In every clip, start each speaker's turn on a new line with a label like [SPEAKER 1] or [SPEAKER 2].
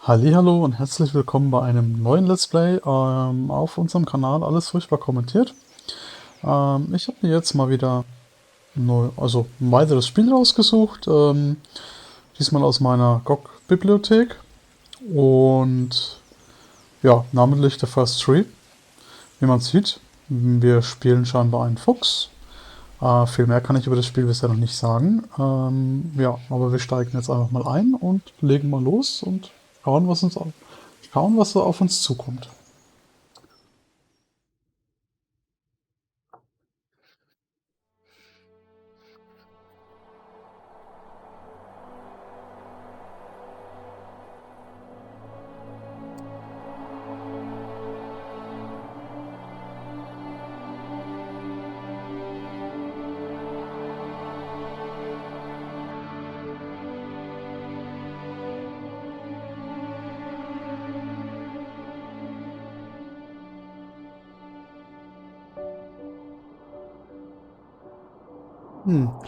[SPEAKER 1] Hallihallo und herzlich willkommen bei einem neuen Let's Play auf unserem Kanal Alles.Furchtbar.Kommentiert. Ich habe mir jetzt mal wieder ein weiteres Spiel rausgesucht, diesmal aus meiner GOG-Bibliothek und ja, namentlich The First Tree. Wie man sieht, wir spielen scheinbar einen Fuchs. Viel mehr kann ich über das Spiel bisher noch nicht sagen. Ja, aber wir steigen jetzt einfach mal ein und legen mal los und schauen, was so auf uns zukommt.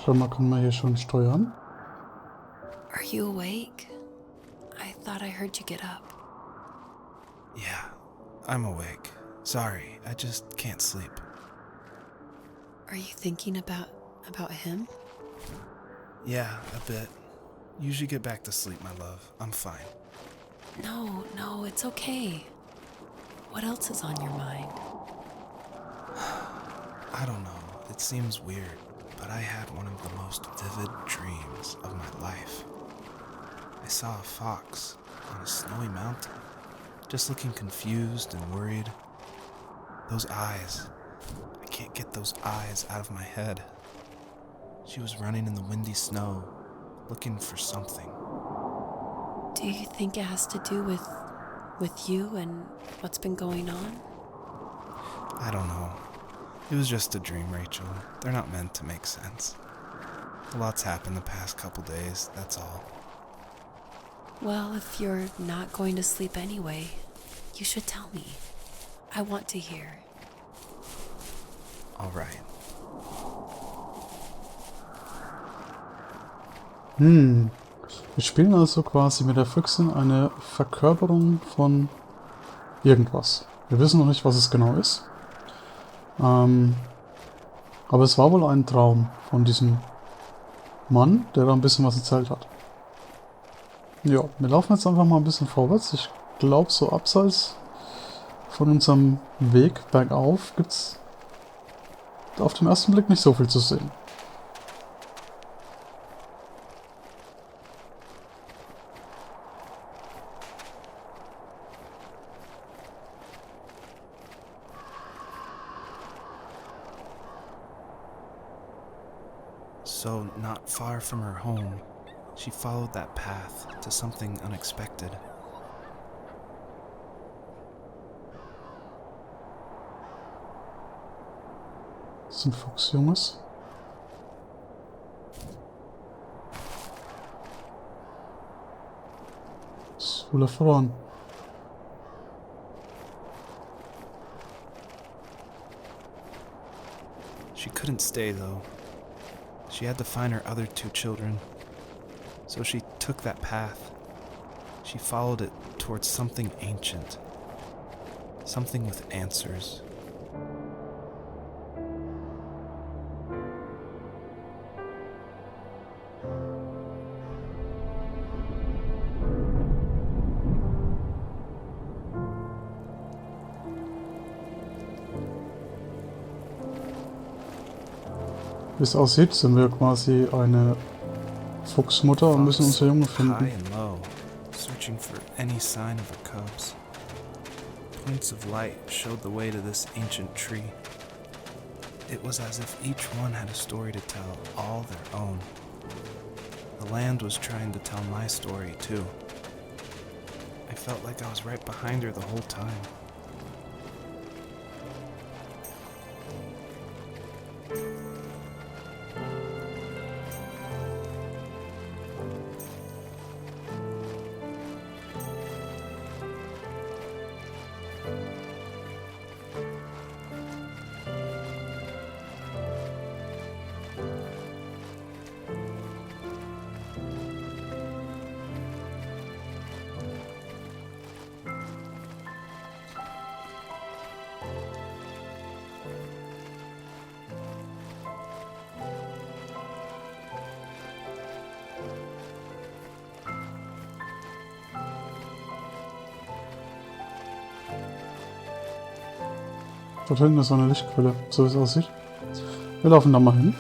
[SPEAKER 1] Scheinbar können wir hier schon steuern.
[SPEAKER 2] Are you awake? I thought I heard you get up.
[SPEAKER 3] Yeah, I'm awake. Sorry, I just can't sleep.
[SPEAKER 2] Are you thinking about him?
[SPEAKER 3] Yeah, a bit. You should get back to sleep, my love. I'm fine.
[SPEAKER 2] No, it's okay. What else is on your mind?
[SPEAKER 3] I don't know. It seems weird, but I had one of the most vivid dreams of my life. I saw a fox on a snowy mountain, just looking confused and worried. Those eyes. I can't get those eyes out of my head. She was running in the windy snow, looking for something.
[SPEAKER 2] Do you think it has to do with you and what's been going on?
[SPEAKER 3] I don't know. It was just a dream, Rachel. They're not meant to make sense. A lot's happened the past couple days, that's all.
[SPEAKER 2] Well, if you're not going to sleep anyway, you should tell me. I want to hear.
[SPEAKER 3] All right.
[SPEAKER 1] Wir spielen also quasi mit der Füchsin eine Verkörperung von irgendwas. Wir wissen noch nicht, was es genau ist. Aber es war wohl ein Traum von diesem Mann, der da ein bisschen was erzählt hat. Ja, wir laufen jetzt einfach mal ein bisschen vorwärts. Ich glaube, so abseits von unserem Weg bergauf gibt es auf den ersten Blick nicht so viel zu sehen.
[SPEAKER 3] So, not far from her home, she followed that path to something unexpected.
[SPEAKER 1] Das ist ein Fuchsjunges. Das ist wohl verloren.
[SPEAKER 3] She couldn't stay, though. She had to find her other two children. So she took that path. She followed it towards something ancient. Something with answers.
[SPEAKER 1] Wie es aussieht, sind wir quasi eine Fuchsmutter und müssen unsere Junge
[SPEAKER 3] High
[SPEAKER 1] finden.
[SPEAKER 3] and low, searching for any sign of her cubs. Points of light showed the way to this ancient tree. It was as if each one had a story to tell, all their own. The land was trying to tell my story, too. I felt like I was right behind her the whole time.
[SPEAKER 1] Dort hinten ist so eine Lichtquelle, so wie es aussieht. Wir laufen da mal hin.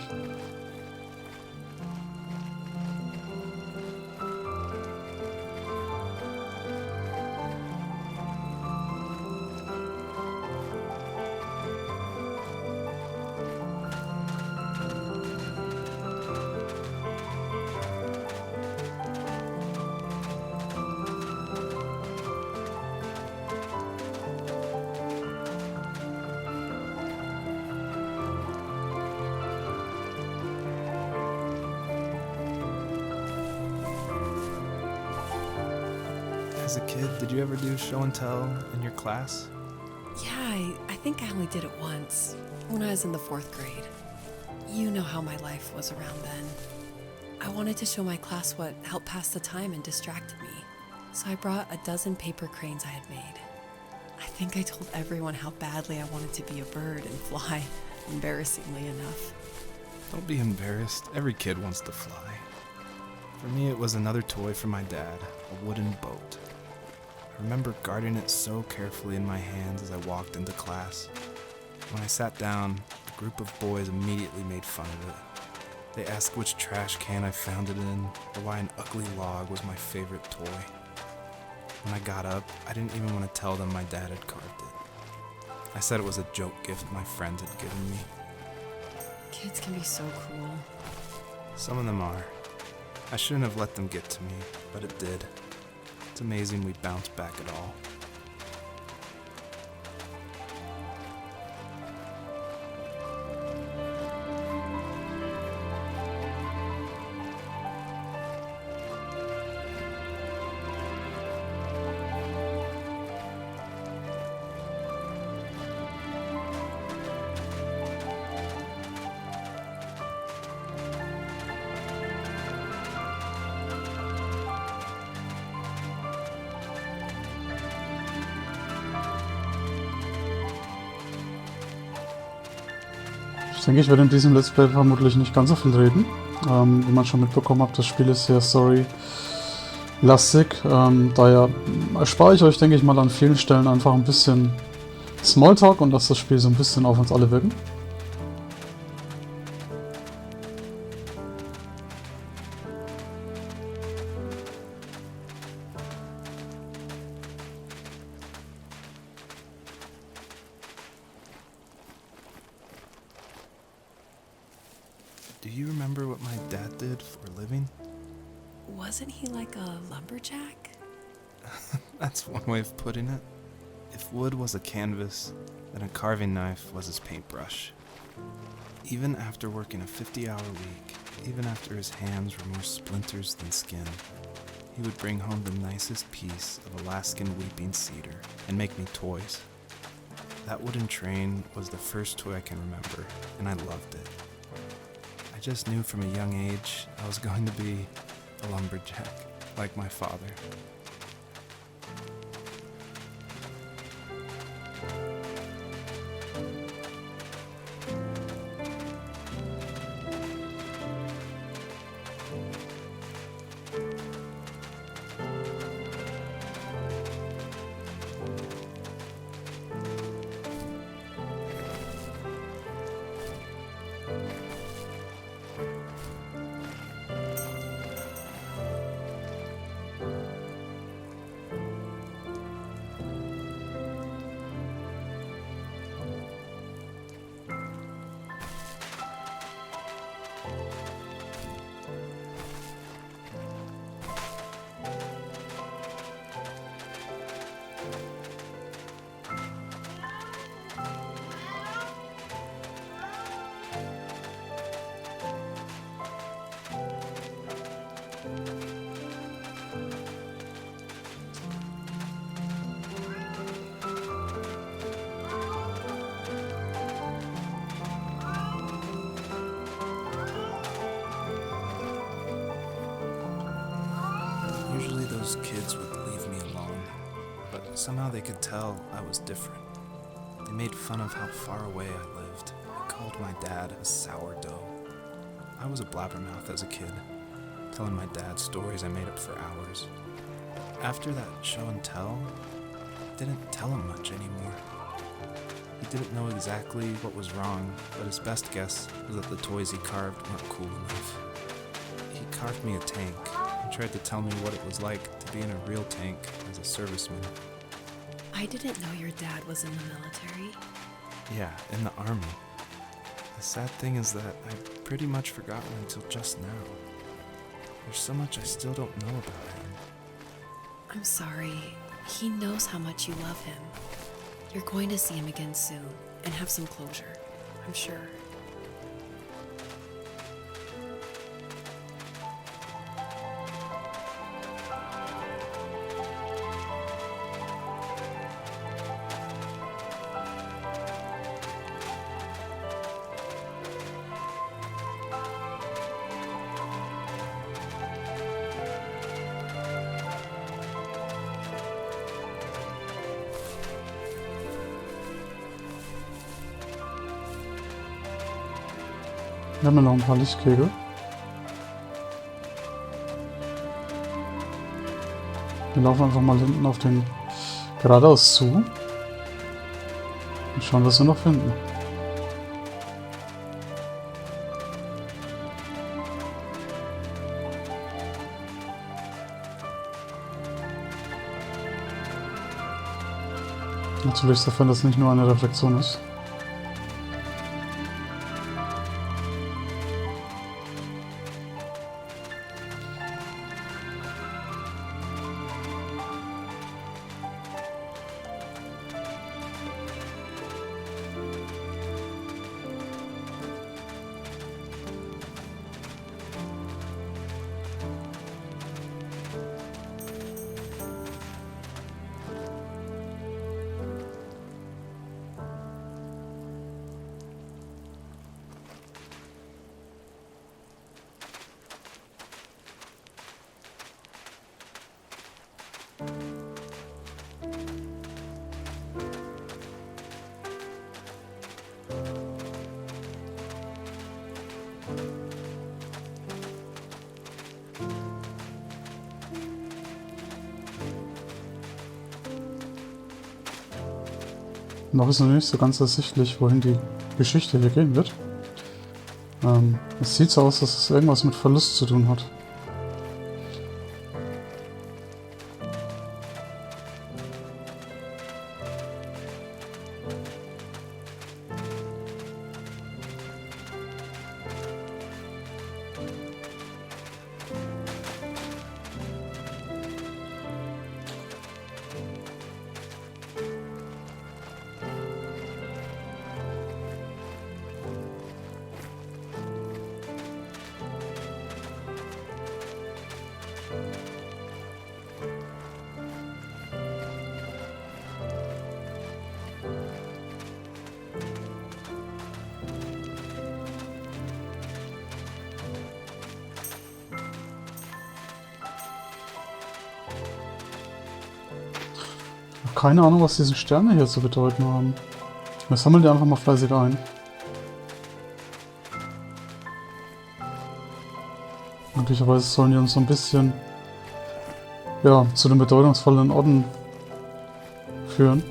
[SPEAKER 3] As a kid, did you ever do show and tell in your class?
[SPEAKER 2] Yeah, I think I only did it once, when I was in the 4th grade. You know how my life was around then. I wanted to show my class what helped pass the time and distracted me, so I brought a dozen paper cranes I had made. I think I told everyone how badly I wanted to be a bird and fly, embarrassingly enough.
[SPEAKER 3] Don't be embarrassed. Every kid wants to fly. For me, it was another toy from my dad, a wooden boat. I remember guarding it so carefully in my hands as I walked into class. When I sat down, a group of boys immediately made fun of it. They asked which trash can I found it in, or why an ugly log was my favorite toy. When I got up, I didn't even want to tell them my dad had carved it. I said it was a joke gift my friends had given me.
[SPEAKER 2] Kids can be so cruel.
[SPEAKER 3] Some of them are. I shouldn't have let them get to me, but it did. It's amazing we bounced back at all.
[SPEAKER 1] Ich denke, ich werde in diesem Let's Play vermutlich nicht ganz so viel reden. Wie man schon mitbekommen hat, das Spiel ist sehr story-lastig. Daher erspare ich euch, denke ich mal, an vielen Stellen einfach ein bisschen Smalltalk und dass das Spiel so ein bisschen auf uns alle wirken.
[SPEAKER 3] Do you remember what my dad did for a living?
[SPEAKER 2] Wasn't he like a lumberjack?
[SPEAKER 3] That's one way of putting it. If wood was a canvas, then a carving knife was his paintbrush. Even after working a 50-hour week, even after his hands were more splinters than skin, he would bring home the nicest piece of Alaskan weeping cedar and make me toys. That wooden train was the first toy I can remember, and I loved it. I just knew from a young age I was going to be a lumberjack, like my father. Usually those kids would leave me alone, but somehow they could tell I was different. They made fun of how far away I lived. They called my dad a sourdough. I was a blabbermouth as a kid, telling my dad stories I made up for hours. After that show and tell, I didn't tell him much anymore. He didn't know exactly what was wrong, but his best guess was that the toys he carved weren't cool enough. He carved me a tank and tried to tell me what it was like to be in a real tank as a serviceman.
[SPEAKER 2] I didn't know your dad was in the military.
[SPEAKER 3] Yeah, in the army. The sad thing is that I'd pretty much forgotten until just now. There's so much I still don't know about him.
[SPEAKER 2] I'm sorry. He knows how much you love him. You're going to see him again soon and have some closure, I'm sure.
[SPEAKER 1] Wir haben ja noch ein paar Lichtkegel. Wir laufen einfach mal hinten auf den geradeaus zu und schauen, was wir noch finden. Natürlich ist davon, dass es nicht nur eine Reflexion ist. Noch ist noch nicht so ganz ersichtlich, wohin die Geschichte hier gehen wird. Es sieht so aus, dass es irgendwas mit Verlust zu tun hat. Keine Ahnung, was diese Sterne hier zu bedeuten haben. Wir sammeln die einfach mal fleißig ein. Möglicherweise sollen die uns so ein bisschen, ja, zu den bedeutungsvollen Orten führen.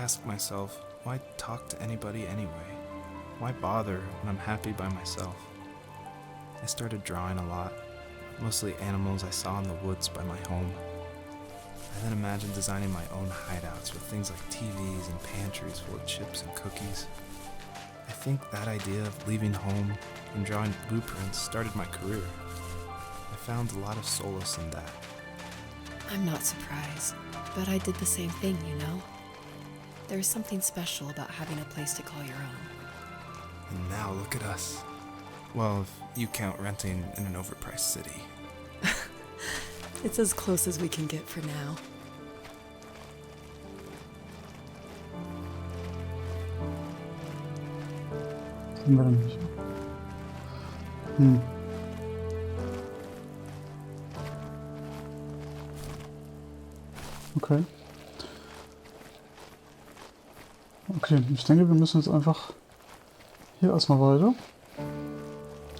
[SPEAKER 3] ask myself, why talk to anybody anyway? Why bother when I'm happy by myself? I started drawing a lot, mostly animals I saw in the woods by my home. I then imagined designing my own hideouts with things like TVs and pantries full of chips and cookies. I think that idea of leaving home and drawing blueprints started my career. I found a lot of solace in that.
[SPEAKER 2] I'm not surprised, but I did the same thing, you know? There's something special about having a place to call your own.
[SPEAKER 3] And now look at us. Well, if you count renting in an overpriced city.
[SPEAKER 2] It's as close as we can get for now.
[SPEAKER 1] Sind wir denn nicht? Okay. Okay, ich denke, wir müssen jetzt einfach hier erstmal weiter.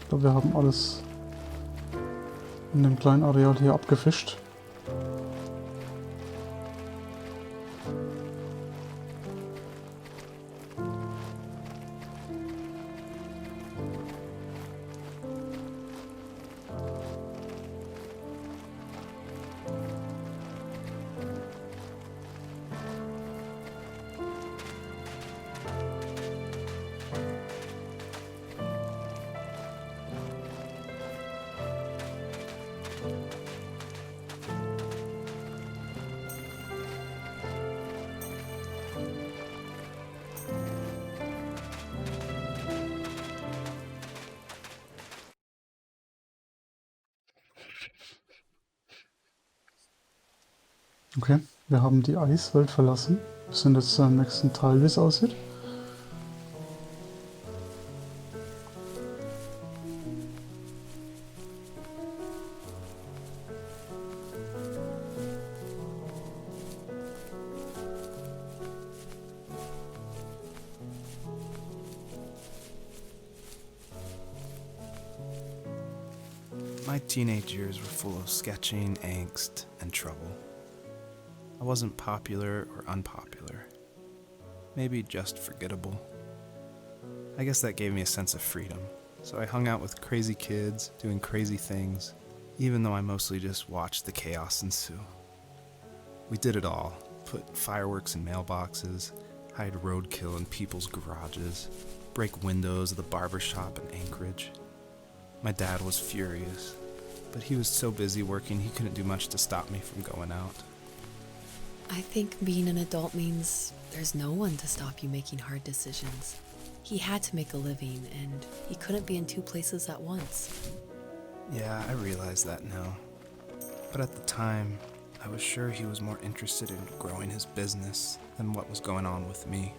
[SPEAKER 1] Ich glaube, wir haben alles in dem kleinen Areal hier abgefischt. Okay, wir haben die Eiswelt verlassen. Wir sind jetzt im nächsten Teil, wie es aussieht.
[SPEAKER 3] My teenage years were full of sketching, angst, and trouble. I wasn't popular or unpopular. Maybe just forgettable. I guess that gave me a sense of freedom, so I hung out with crazy kids, doing crazy things, even though I mostly just watched the chaos ensue. We did it all. Put fireworks in mailboxes, hide roadkill in people's garages, break windows of the barber shop in Anchorage. My dad was furious, but he was so busy working he couldn't do much to stop me from going out.
[SPEAKER 2] I think being an adult means there's no one to stop you making hard decisions. He had to make a living, and he couldn't be in two places at once.
[SPEAKER 3] Yeah, I realize that now. But at the time, I was sure he was more interested in growing his business than what was going on with me.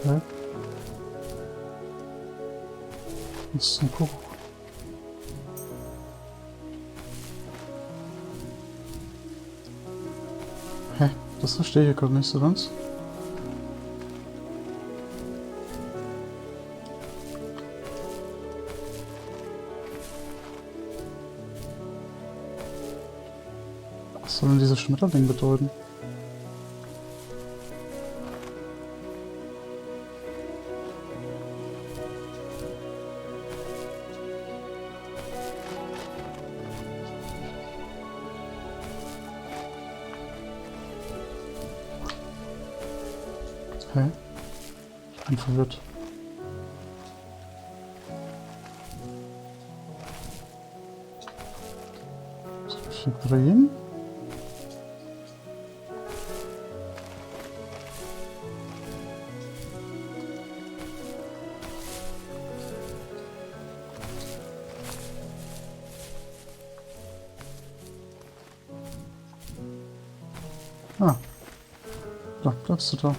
[SPEAKER 3] Okay. Das ist ein Kuckuck. Hä? Das verstehe ich gerade nicht so ganz.
[SPEAKER 1] Was soll denn dieses Schmetterling bedeuten? Hä? Ich bin verwirrt. Soll ich hier drehen? Ah, da bleibst du da.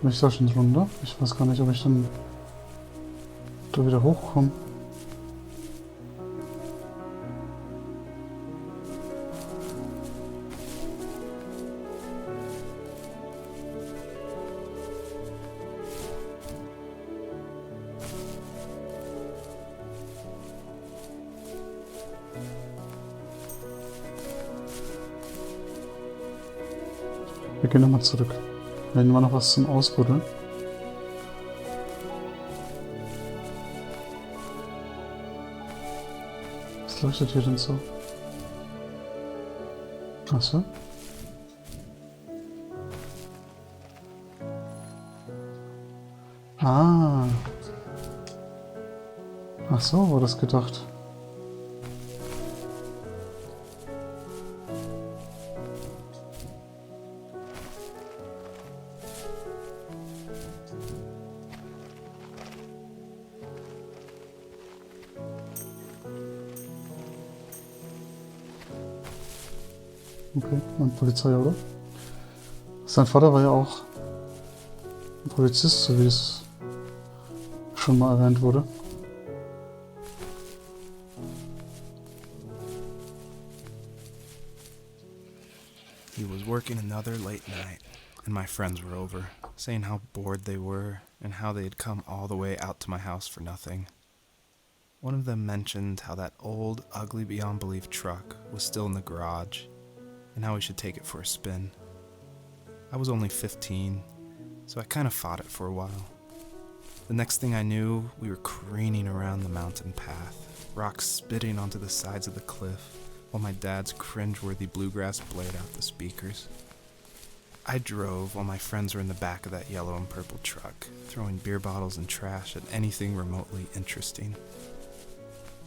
[SPEAKER 1] Bin ich da schon drunter? Ich weiß gar nicht, ob ich dann da wieder hochkomme. Wir gehen nochmal zurück. Wir haben immer noch was zum Ausbuddeln. Was leuchtet hier denn so? Achso. Ah. Ach so, war das gedacht. Okay, ein Polizei, oder? Sein Vater war ja auch ein Polizist, so wie es schon mal erwähnt wurde.
[SPEAKER 3] He was working another late night, and my friends were over, saying how bored they were and how they had come all the way out to my house for nothing. One of them mentioned how that old, ugly beyond belief truck was still in the garage, and how we should take it for a spin. I was only 15, so I kind of fought it for a while. The next thing I knew, we were careening around the mountain path, rocks spitting onto the sides of the cliff, while my dad's cringeworthy bluegrass blared out the speakers. I drove while my friends were in the back of that yellow and purple truck, throwing beer bottles and trash at anything remotely interesting.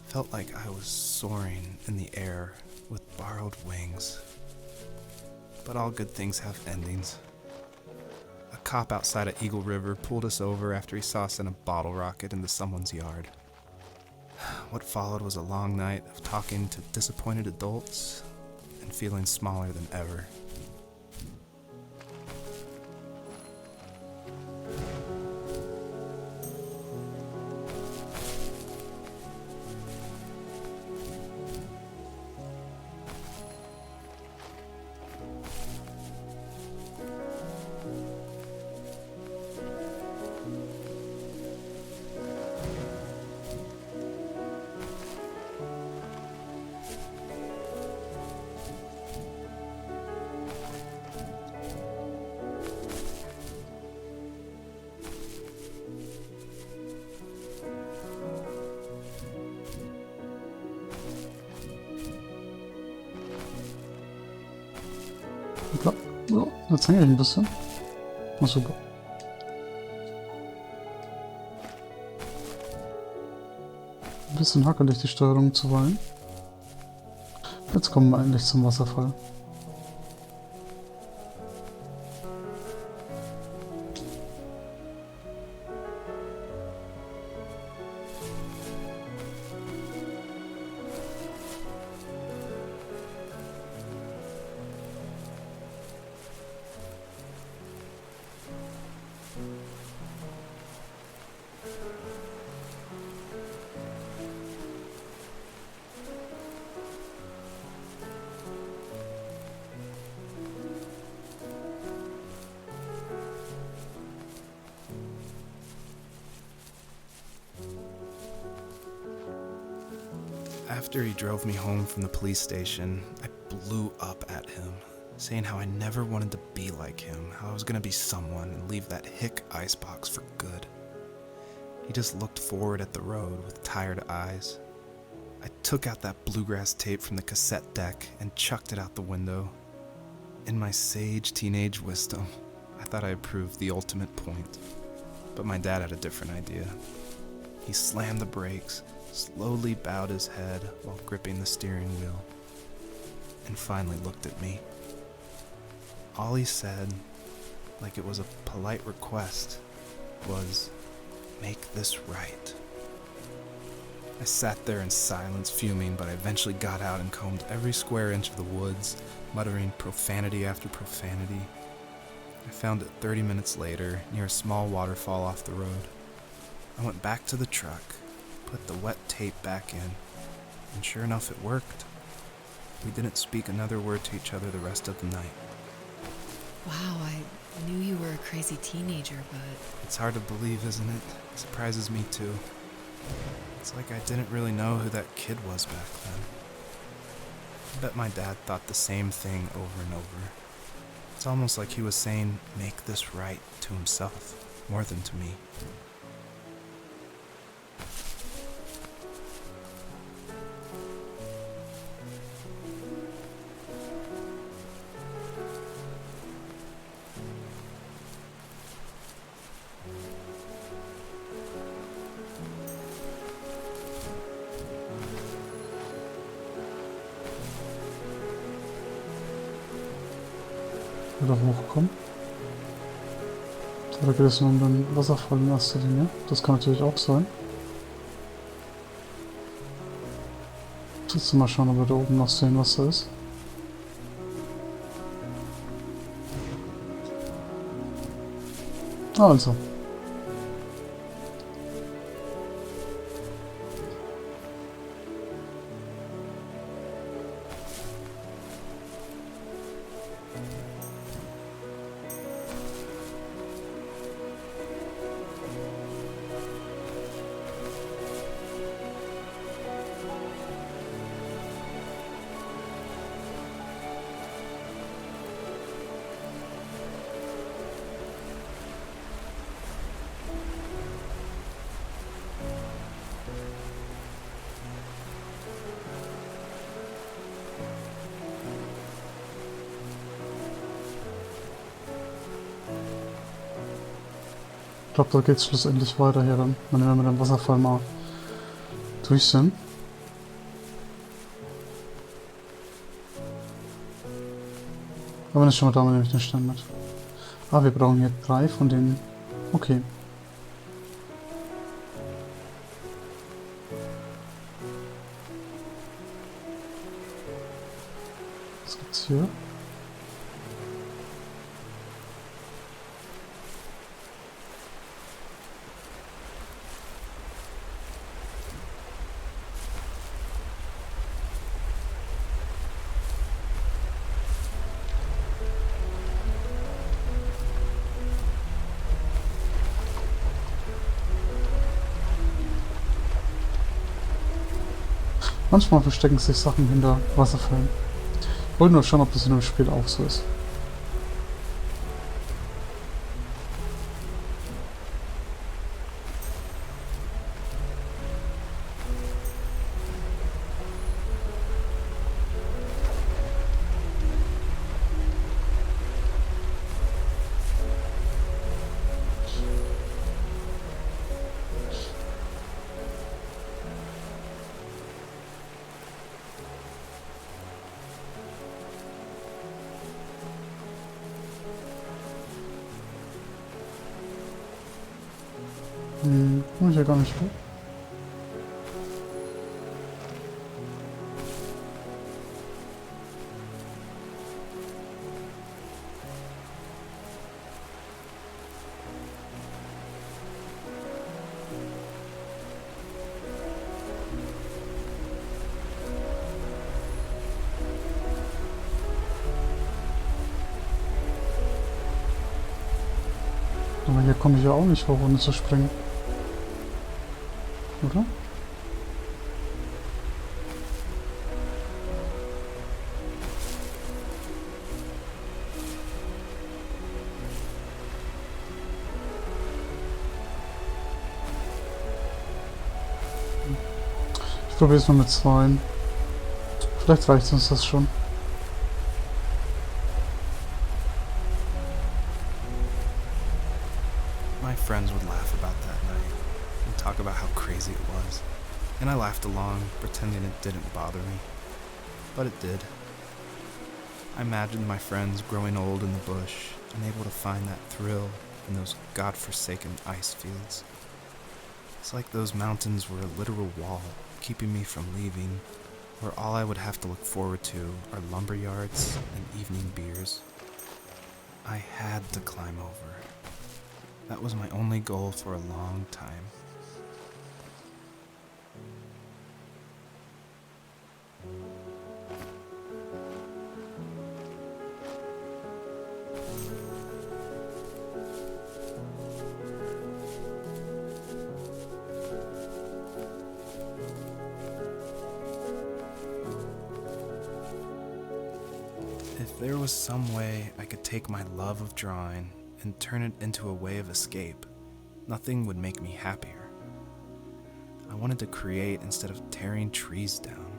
[SPEAKER 3] Felt like I was soaring in the air with borrowed wings. But all good things have endings. A cop outside of Eagle River pulled us over after he saw us send a bottle rocket into someone's yard. What followed was a long night of talking to disappointed adults and feeling smaller than ever.
[SPEAKER 1] So, jetzt hänge ich ein bisschen. Na super. Ein bisschen hackelig die Steuerung zuweilen. Jetzt kommen wir endlich zum Wasserfall.
[SPEAKER 3] After he drove me home from the police station, I blew up at him, saying how I never wanted to be like him, how I was gonna be someone and leave that hick icebox for good. He just looked forward at the road with tired eyes. I took out that bluegrass tape from the cassette deck and chucked it out the window. In my sage teenage wisdom, I thought I proved the ultimate point. But my dad had a different idea. He slammed the brakes, slowly bowed his head while gripping the steering wheel, and finally looked at me. All he said, like it was a polite request, was, "Make this right." I sat there in silence, fuming, but I eventually got out and combed every square inch of the woods, muttering profanity after profanity. I found it 30 minutes later, near a small waterfall off the road. I went back to the truck, put the wet tape back in, and sure enough it worked. We didn't speak another word to each other the rest of the night.
[SPEAKER 2] Wow, I knew you were a crazy teenager, but...
[SPEAKER 3] It's hard to believe, isn't it? It surprises me too. It's like I didn't really know who that kid was back then. I bet my dad thought the same thing over and over. It's almost like he was saying, "Make this right," to himself, more than to me.
[SPEAKER 1] Wieder hochkommen. Oder geht es nur um den Wasserfall in erster Linie? Das kann natürlich auch sein. Jetzt mal schauen, ob wir da oben noch sehen, was da ist. Also. Ich glaube, da geht es schlussendlich weiter hier dann, wenn wir mit dem Wasserfall mal durch sind. Aber wenn ich schon mal da bin, nehme ich den Stern mit. Ah, wir brauchen hier 3 von denen. Okay. Was gibt's hier? Manchmal verstecken sich Sachen hinter Wasserfällen. Ich wollte nur schauen, ob das in dem Spiel auch so ist. Komme ich ja gar nicht hoch. Aber hier komme ich ja auch nicht hoch, ohne zu springen. Oder? probiere es mal mit 2. Vielleicht reicht uns das schon.
[SPEAKER 3] My friends would laugh about that night and talk about how crazy it was. And I laughed along, pretending it didn't bother me. But it did. I imagined my friends growing old in the bush, unable to find that thrill in those godforsaken ice fields. It's like those mountains were a literal wall, keeping me from leaving, where all I would have to look forward to are lumber yards and evening beers. I had to climb over. That was my only goal for a long time. If there was some way I could take my love of drawing and turn it into a way of escape, nothing would make me happier. I wanted to create instead of tearing trees down.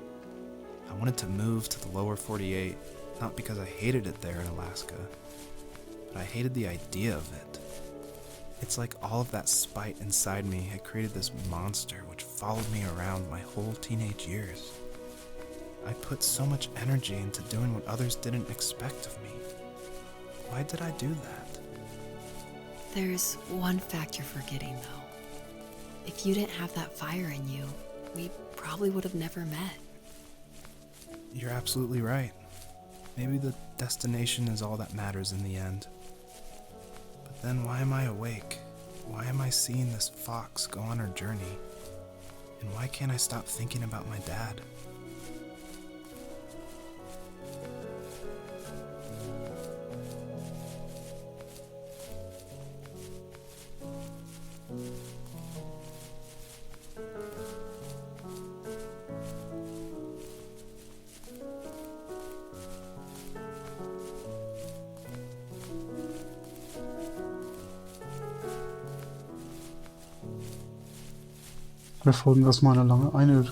[SPEAKER 3] I wanted to move to the lower 48, not because I hated it there in Alaska, but I hated the idea of it. It's like all of that spite inside me had created this monster which followed me around my whole teenage years. I put so much energy into doing what others didn't expect of me. Why did I do that?
[SPEAKER 2] There's one fact you're forgetting, though. If you didn't have that fire in you, we probably would have never met.
[SPEAKER 3] You're absolutely right. Maybe the destination is all that matters in the end. But then why am I awake? Why am I seeing this fox go on her journey? And why can't I stop thinking about my dad?
[SPEAKER 1] Wir folgen erstmal eine